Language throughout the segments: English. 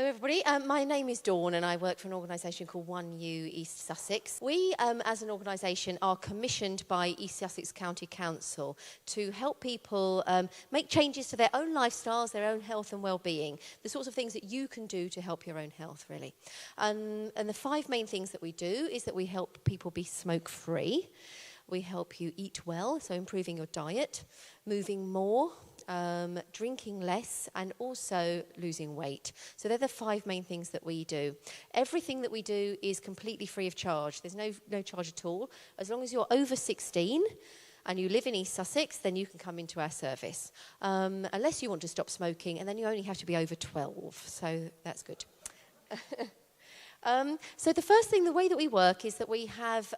everybody. My name is Dawn and I work for an organisation called 1U East Sussex. We, as an organisation, are commissioned by East Sussex County Council to help people make changes to their own lifestyles, their own health and well-being, the sorts of things that you can do to help your own health, really. And the 5 main things that we do is that we help people be smoke-free. We help you eat well, so improving your diet, moving more, drinking less, and also losing weight. So they're the 5 main things that we do. Everything that we do is completely free of charge. There's no charge at all. As long as you're over 16 and you live in East Sussex, then you can come into our service. Unless you want to stop smoking, and then you only have to be over 12. So that's good. So the first thing, the way that we work is that we have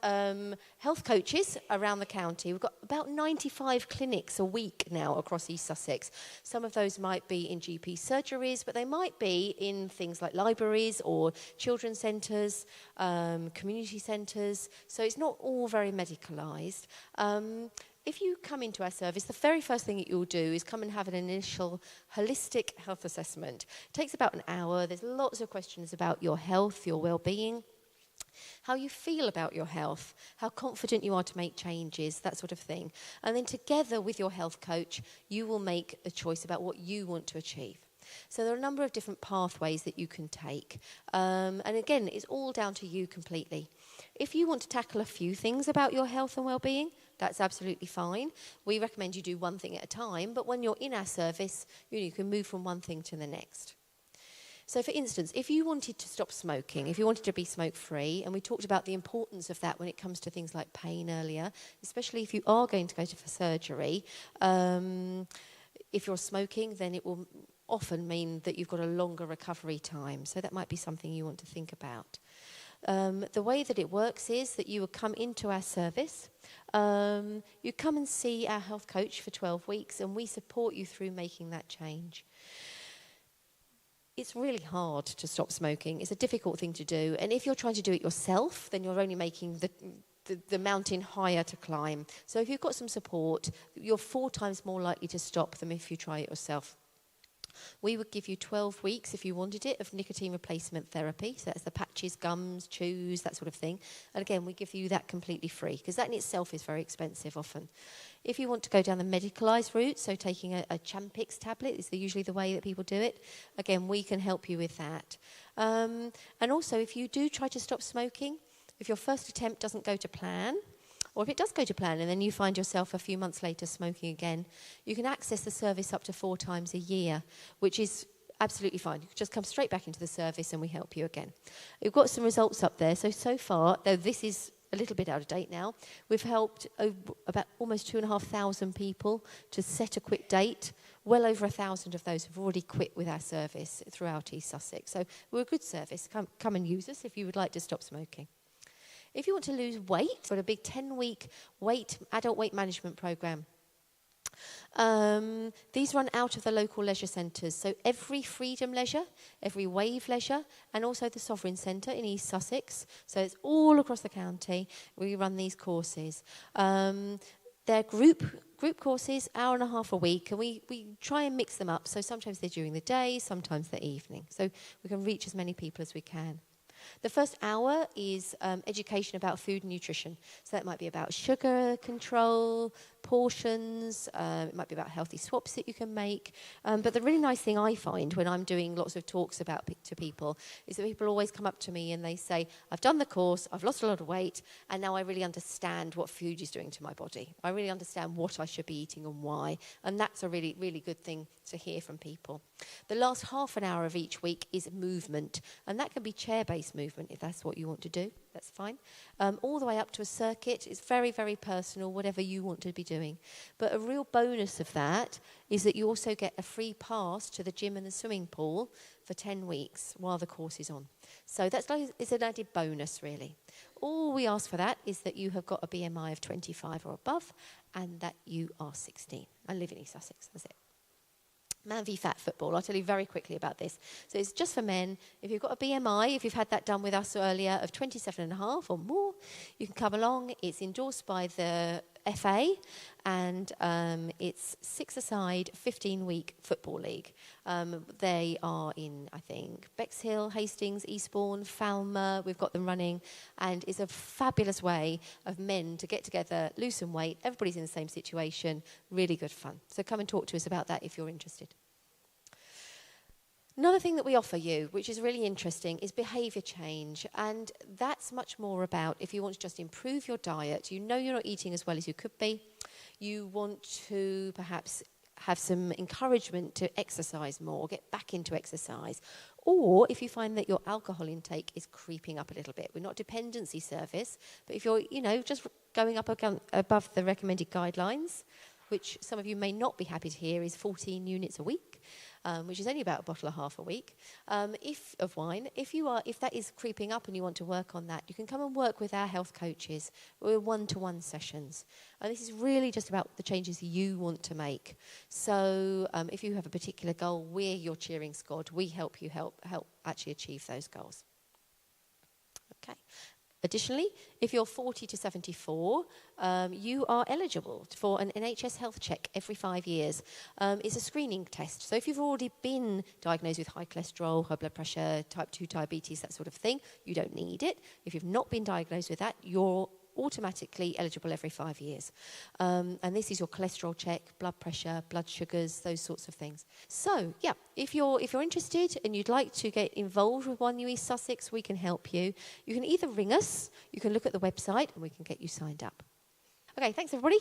health coaches around the county. We've got about 95 clinics a week now across East Sussex. Some of those might be in GP surgeries, but they might be in things like libraries or children's centres, community centres. So it's not all very medicalised. If you come into our service, the very first thing that you'll do is come and have an initial holistic health assessment. It takes about an hour. There's lots of questions about your health, your well-being, how you feel about your health, how confident you are to make changes, that sort of thing. And then together with your health coach, you will make a choice about what you want to achieve. So there are a number of different pathways that you can take. And again, it's all down to you completely. If you want to tackle a few things about your health and well-being, that's absolutely fine. We recommend you do one thing at a time, but when you're in our service, you can move from one thing to the next. So for instance, if you wanted to stop smoking, if you wanted to be smoke-free, and we talked about the importance of that when it comes to things like pain earlier, especially if you are going to go for surgery, if you're smoking, then it will often mean that you've got a longer recovery time. So that might be something you want to think about. The way that it works is that you will come into our service, you come and see our health coach for 12 weeks, and we support you through making that change. It's really hard to stop smoking. It's a difficult thing to do, and if you're trying to do it yourself, then you're only making the mountain higher to climb. So if you've got some support, you're 4 times more likely to stop than if you try it yourself. We would give you 12 weeks, if you wanted it, of nicotine replacement therapy. So that's the patches, gums, chews, that sort of thing. And again, we give you that completely free, because that in itself is very expensive often. If you want to go down the medicalised route, so taking a Champix tablet is usually the way that people do it, again, we can help you with that. And also, if you do try to stop smoking, if your first attempt doesn't go to plan, or if it does go to plan and then you find yourself a few months later smoking again, you can access the service up to 4 times a year, which is absolutely fine. You can just come straight back into the service and we help you again. We've got some results up there. So far, though this is a little bit out of date now, we've helped about almost 2,500 people to set a quit date. Well over 1,000 of those have already quit with our service throughout East Sussex. So we're a good service. Come and use us if you would like to stop smoking. If you want to lose weight, we've got a big 10-week adult weight management programme. These run out of the local leisure centres. So every Freedom Leisure, every Wave Leisure, and also the Sovereign Centre in East Sussex. So it's all across the county. We run these courses. They're group courses, hour and a half a week, and we try and mix them up. So sometimes they're during the day, sometimes the evening. So we can reach as many people as we can. The first hour is education about food and nutrition. So that might be about sugar control, portions, it might be about healthy swaps that you can make. But the really nice thing I find when I'm doing lots of talks to people is that people always come up to me and they say, I've done the course, I've lost a lot of weight, and now I really understand what food is doing to my body. I really understand what I should be eating and why. And that's a really, really good thing to hear from people. The last half an hour of each week is movement, and that can be chair-based movement if that's what you want to do. That's fine. All the way up to a circuit. It's very, very personal, whatever you want to be doing. But a real bonus of that is that you also get a free pass to the gym and the swimming pool for 10 weeks while the course is on. So it's an added bonus, really. All we ask for that is that you have got a BMI of 25 or above and that you are 16 and live in East Sussex. That's it. Man v Fat football. I'll tell you very quickly about this. So it's just for men. If you've got a BMI, if you've had that done with us earlier, of 27.5 or more, you can come along. It's endorsed by the FA, and it's 6-a-side, 15-week football league. They are in, I think, Bexhill, Hastings, Eastbourne, Falmer. We've got them running, and it's a fabulous way of men to get together, lose some weight. Everybody's in the same situation. Really good fun. So come and talk to us about that if you're interested. Another thing that we offer you, which is really interesting, is behaviour change. And that's much more about if you want to just improve your diet, you know you're not eating as well as you could be, you want to perhaps have some encouragement to exercise more, get back into exercise, or if you find that your alcohol intake is creeping up a little bit. We're not a dependency service, but if you're, just going up above the recommended guidelines, which some of you may not be happy to hear is 14 units a week, which is only about a bottle and a half a week, of wine. If that is creeping up and you want to work on that, you can come and work with our health coaches. We're one-to-one sessions. And this is really just about the changes you want to make. So if you have a particular goal, we're your cheering squad. We help you help actually achieve those goals. Okay. Additionally, if you're 40 to 74, you are eligible for an NHS health check every 5 years. It's a screening test. So if you've already been diagnosed with high cholesterol, high blood pressure, type 2 diabetes, that sort of thing, you don't need it. If you've not been diagnosed with that, you're automatically eligible every 5 years. And this is your cholesterol check, blood pressure, blood sugars, those sorts of things. So, yeah, if you're interested and you'd like to get involved with One New East Sussex, we can help you. You can either ring us, you can look at the website, and we can get you signed up. Okay, thanks everybody.